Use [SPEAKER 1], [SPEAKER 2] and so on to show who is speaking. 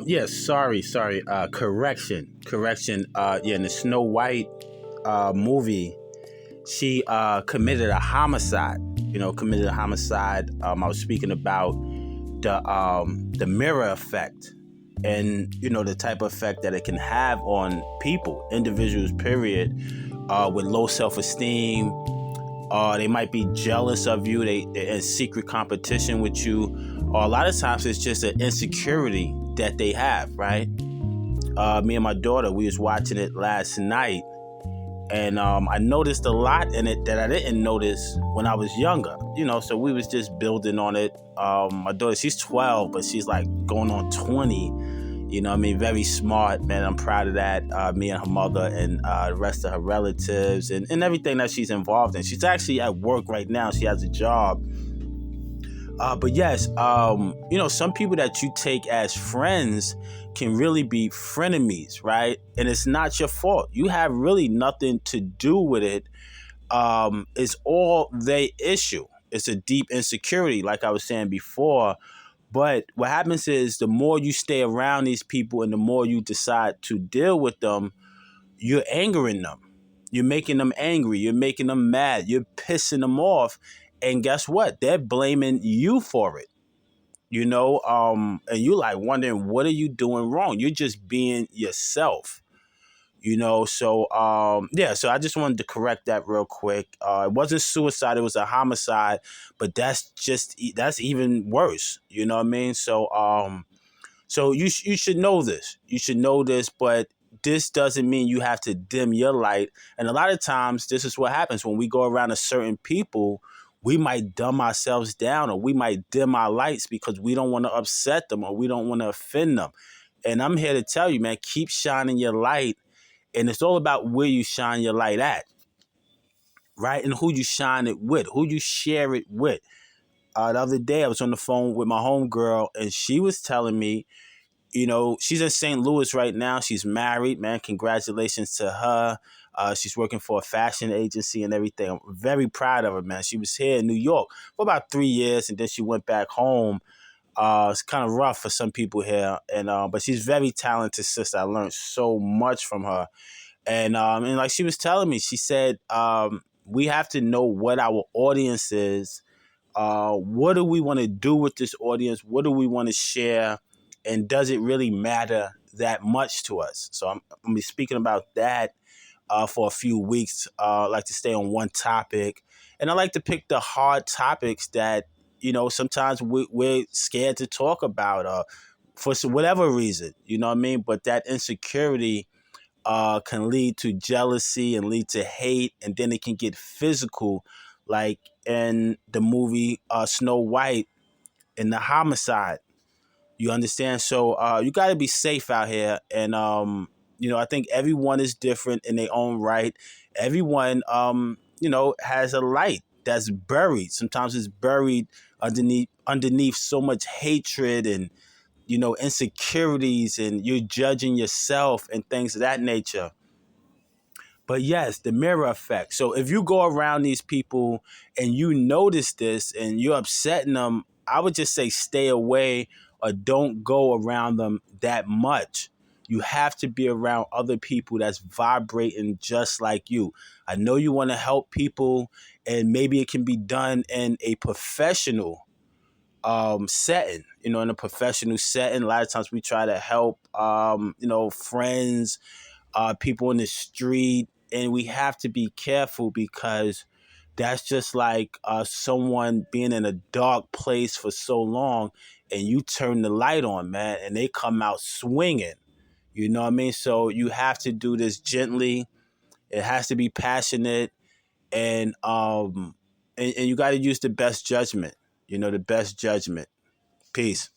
[SPEAKER 1] Yes, sorry. Correction. Yeah, in the Snow White movie, she committed a homicide. Committed a homicide. I was speaking about the mirror effect, and the type of effect that it can have on people, individuals. Period. With low self-esteem, they might be jealous of you. They're in secret competition with you. Or a lot of times it's just an insecurity that they have, right? Me and my daughter, we was watching it last night, and I noticed a lot in it that I didn't notice when I was younger. So we was just building on it. My daughter, she's 12, but she's like going on 20. Very smart, man. I'm proud of that. Me and her mother and the rest of her relatives and everything that she's involved in. She's actually at work right now. She has a job. But yes, some people that you take as friends can really be frenemies, right? And it's not your fault. You have really nothing to do with it. It's all their issue. It's a deep insecurity, like I was saying before. But what happens is the more you stay around these people and the more you decide to deal with them, you're angering them. You're making them angry. You're making them mad. You're pissing them off. And guess what? They're blaming you for it. And you like wondering, what are you doing wrong? You're just being yourself. So I just wanted to correct that real quick. It wasn't suicide, it was a homicide, but that's even worse. You know what I mean? So you should know this. You should know this, but this doesn't mean you have to dim your light. And a lot of times, this is what happens when we go around a certain people. We might dumb ourselves down, or we might dim our lights because we don't want to upset them or we don't want to offend them. And I'm here to tell you, man, keep shining your light. And it's all about where you shine your light at, right? And who you shine it with, who you share it with. The other day, I was on the phone with my homegirl, and she was telling me, she's in St. Louis right now. She's married, man. Congratulations to her. She's working for a fashion agency and everything. I'm very proud of her, man. She was here in New York for about 3 years, and then she went back home. It's kind of rough for some people here, and but she's very talented sister. I learned so much from her, and like she was telling me, she said we have to know what our audience is. What do we want to do with this audience? What do we want to share? And does it really matter that much to us? So I'm going to be speaking about that for a few weeks. I like to stay on one topic. And I like to pick the hard topics that, sometimes we're scared to talk about for whatever reason, you know what I mean? But that insecurity can lead to jealousy and lead to hate, and then it can get physical, like in the movie Snow White and the homicide. You understand? So you got to be safe out here, and I think everyone is different in their own right. Everyone, has a light that's buried. Sometimes it's buried underneath so much hatred and insecurities, and you're judging yourself and things of that nature. But yes, the mirror effect. So if you go around these people and you notice this and you're upsetting them, I would just say stay away or don't go around them that much. You have to be around other people that's vibrating just like you. I know you want to help people, and maybe it can be done in a professional setting. In a professional setting, a lot of times we try to help, friends, people in the street, and we have to be careful because that's just like someone being in a dark place for so long, and you turn the light on, man, and they come out swinging. You know what I mean? So you have to do this gently. It has to be passionate, and you got to use the best judgment. The best judgment. Peace.